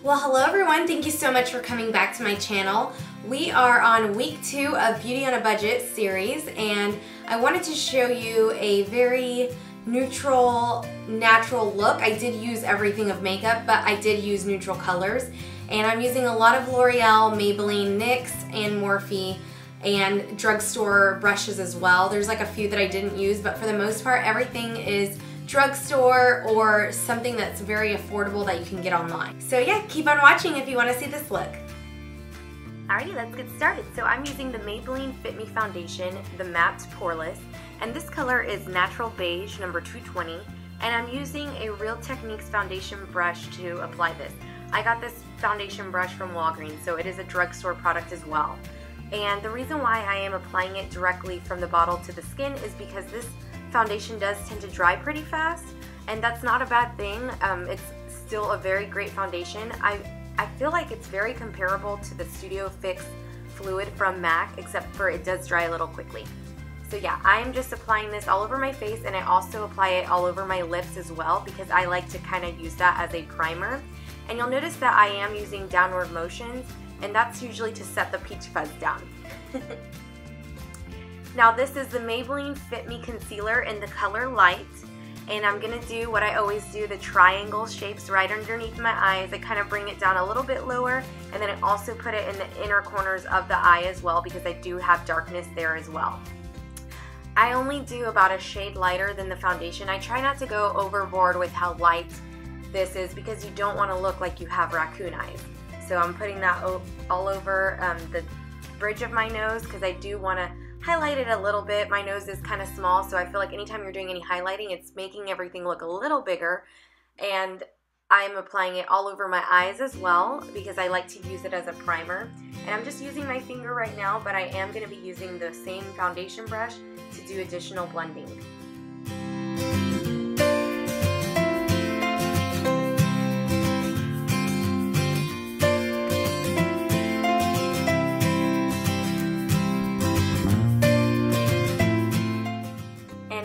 Well, hello everyone. Thank you so much for coming back to my channel. We are on week 2 of Beauty on a Budget series, and I wanted to show you a very neutral, natural look. I did use everything of makeup, but I did use neutral colors, and I'm using a lot of L'Oreal, Maybelline, NYX, and Morphe, and Drugstore brushes as well. There's like a few that I didn't use, but for the most part, everything is Drugstore or something that's very affordable that you can get online. So yeah, keep on watching if you want to see this look. Alrighty, let's get started. So I'm using the Maybelline Fit Me Foundation, the Matte Poreless, and this color is Natural Beige, number 220, and I'm using a Real Techniques foundation brush to apply this. I got this foundation brush from Walgreens, so it is a drugstore product as well. And the reason why I am applying it directly from the bottle to the skin is because this foundation does tend to dry pretty fast, and that's not a bad thing. It's still a very great foundation. I feel like it's very comparable to the Studio Fix Fluid from MAC, except for it does dry a little quickly. So yeah, I'm just applying this all over my face, and I also apply it all over my lips as well because I like to kind of use that as a primer. And you'll notice that I am using downward motions, and that's usually to set the peach fuzz down. Now this is the Maybelline Fit Me Concealer in the color Light, and I'm going to do what I always do, the triangle shapes right underneath my eyes. I kind of bring it down a little bit lower, and then I also put it in the inner corners of the eye as well because I do have darkness there as well. I only do about a shade lighter than the foundation. I try not to go overboard with how light this is because you don't want to look like you have raccoon eyes. So I'm putting that all over the bridge of my nose because I do want to highlight it a little bit. My nose is kind of small, so I feel like anytime you're doing any highlighting, it's making everything look a little bigger. And I'm applying it all over my eyes as well because I like to use it as a primer. And I'm just using my finger right now, but I am going to be using the same foundation brush to do additional blending.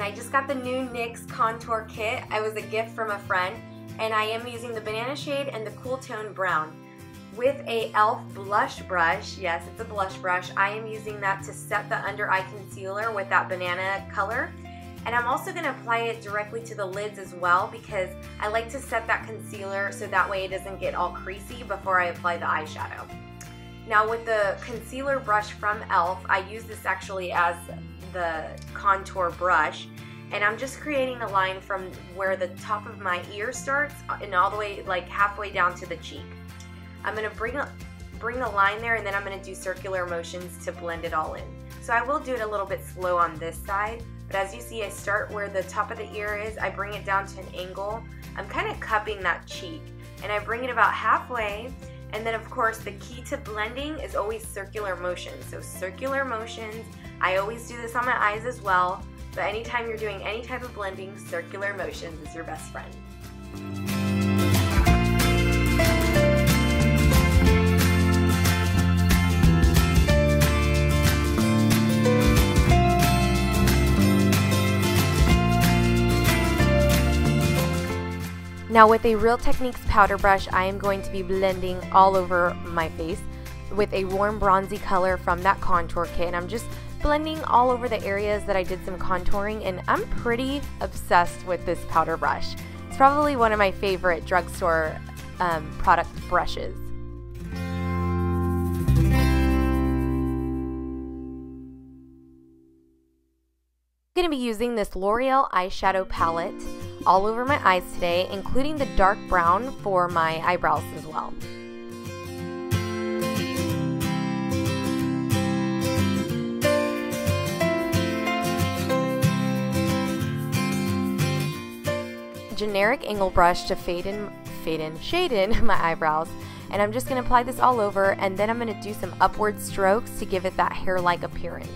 I just got the new NYX contour kit. It was a gift from a friend, and I am using the banana shade and the cool tone brown with a e.l.f. blush brush. Yes, it's a blush brush. I am using that to set the under eye concealer with that banana color, and I'm also going to apply it directly to the lids as well because I like to set that concealer so that way it doesn't get all creasy before I apply the eyeshadow. Now with the concealer brush from e.l.f., I use this actually as the contour brush, and I'm just creating a line from where the top of my ear starts and all the way like halfway down to the cheek. I'm going to bring the line there, and then I'm going to do circular motions to blend it all in. So I will do it a little bit slow on this side, but as you see, I start where the top of the ear is, I bring it down to an angle. I'm kind of cupping that cheek, and I bring it about halfway. And then of course the key to blending is always circular motions. So circular motions, I always do this on my eyes as well, but anytime you're doing any type of blending, circular motions is your best friend. Now with a Real Techniques powder brush, I am going to be blending all over my face with a warm bronzy color from that contour kit, and I'm just blending all over the areas that I did some contouring, and I'm pretty obsessed with this powder brush. It's probably one of my favorite drugstore product brushes. I'm going to be using this L'Oreal eyeshadow palette all over my eyes today, including the dark brown for my eyebrows as well. Generic angle brush to shade in my eyebrows, and I'm just going to apply this all over, and then I'm going to do some upward strokes to give it that hair-like appearance.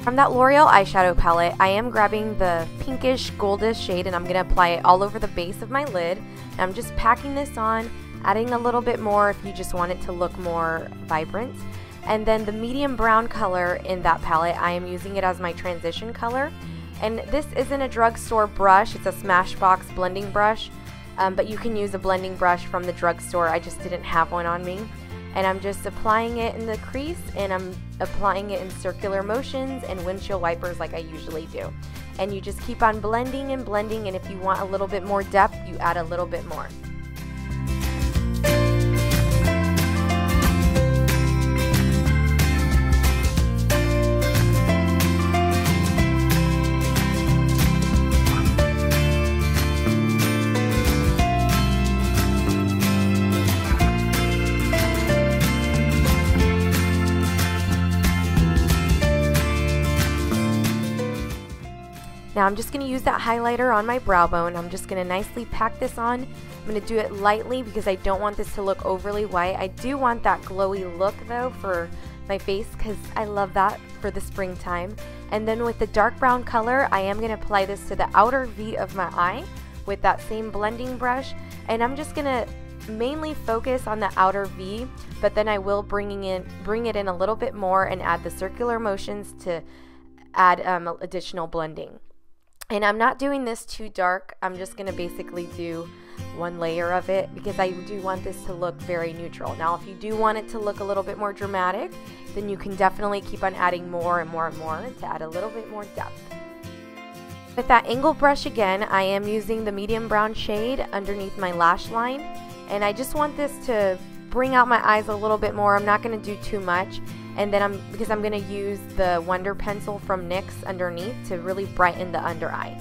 From that L'Oreal eyeshadow palette, I am grabbing the pinkish goldish shade, and I'm going to apply it all over the base of my lid. And I'm just packing this on, adding a little bit more if you just want it to look more vibrant. And then the medium brown color in that palette, I am using it as my transition color. And this isn't a drugstore brush, it's a Smashbox blending brush. But you can use a blending brush from the drugstore. I just didn't have one on me. And I'm just applying it in the crease, and I'm applying it in circular motions and windshield wipers like I usually do. And you just keep on blending and blending, and if you want a little bit more depth, you add a little bit more. Now I'm just going to use that highlighter on my brow bone. I'm just going to nicely pack this on. I'm going to do it lightly because I don't want this to look overly white. I do want that glowy look though for my face because I love that for the springtime. And then with the dark brown color, I am going to apply this to the outer V of my eye with that same blending brush. And I'm just going to mainly focus on the outer V, but then I will bring it in a little bit more and add the circular motions to add additional blending. And I'm not doing this too dark. I'm just going to basically do one layer of it because I do want this to look very neutral. Now, if you do want it to look a little bit more dramatic, then you can definitely keep on adding more and more and more to add a little bit more depth. With that angle brush again, I am using the medium brown shade underneath my lash line. And I just want this to bring out my eyes a little bit more. I'm not going to do too much. And then because I'm going to use the Wonder Pencil from NYX underneath to really brighten the under eye.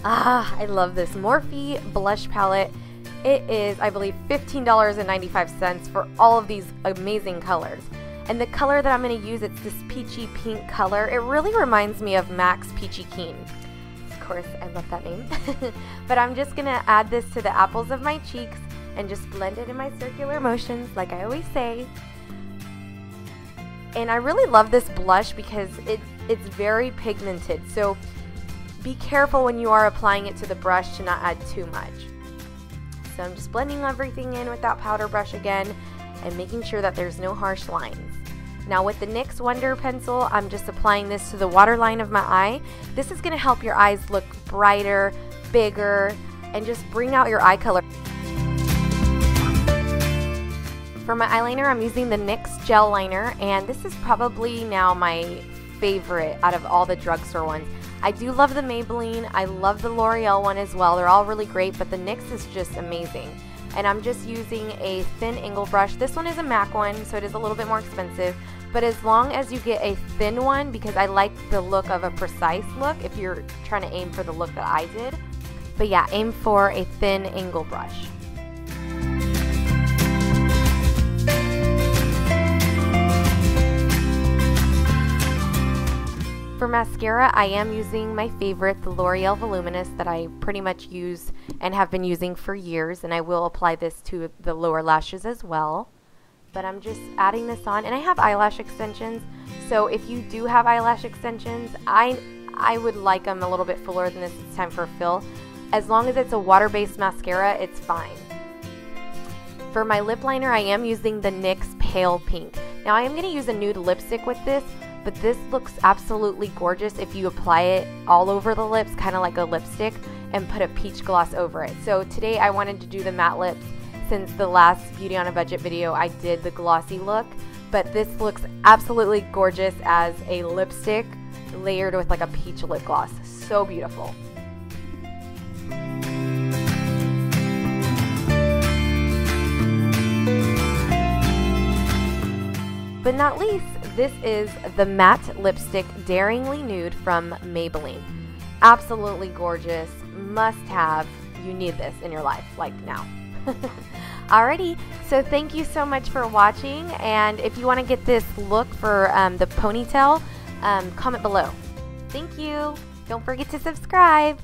I love this Morphe blush palette. It is, I believe, $15.95 for all of these amazing colors. And the color that I'm going to use, it's this peachy pink color. It really reminds me of MAC's Peachy Keen. Of course, I love that name. But I'm just going to add this to the apples of my cheeks and just blend it in my circular motions like I always say. And I really love this blush because it's very pigmented, so be careful when you are applying it to the brush to not add too much. So I'm just blending everything in with that powder brush again and making sure that there's no harsh lines. Now with the NYX Wonder Pencil, I'm just applying this to the waterline of my eye. This is going to help your eyes look brighter, bigger, and just bring out your eye color. For my eyeliner, I'm using the NYX Gel Liner, and this is probably now my favorite out of all the drugstore ones. I do love the Maybelline, I love the L'Oreal one as well. They're all really great, but the NYX is just amazing. And I'm just using a thin angle brush. This one is a MAC one, so it is a little bit more expensive. But as long as you get a thin one, because I like the look of a precise look if you're trying to aim for the look that I did. But yeah, aim for a thin angle brush. For mascara, I am using my favorite, the L'Oreal Voluminous, that I pretty much use and have been using for years, and I will apply this to the lower lashes as well. But I'm just adding this on, and I have eyelash extensions, so if you do have eyelash extensions, I would like them a little bit fuller than this. It's time for a fill. As long as it's a water-based mascara, it's fine. For my lip liner, I am using the NYX Pale Pink. Now I am going to use a nude lipstick with this, but this looks absolutely gorgeous if you apply it all over the lips, kind of like a lipstick, and put a peach gloss over it. So today I wanted to do the matte lips since the last Beauty on a Budget video I did the glossy look, but this looks absolutely gorgeous as a lipstick layered with like a peach lip gloss. So beautiful. But not least, this is the matte lipstick Daringly Nude from Maybelline. Absolutely gorgeous, must have. You need this in your life, like now. Alrighty, so thank you so much for watching, and if you want to get this look for the ponytail, comment below. Thank you. Don't forget to subscribe.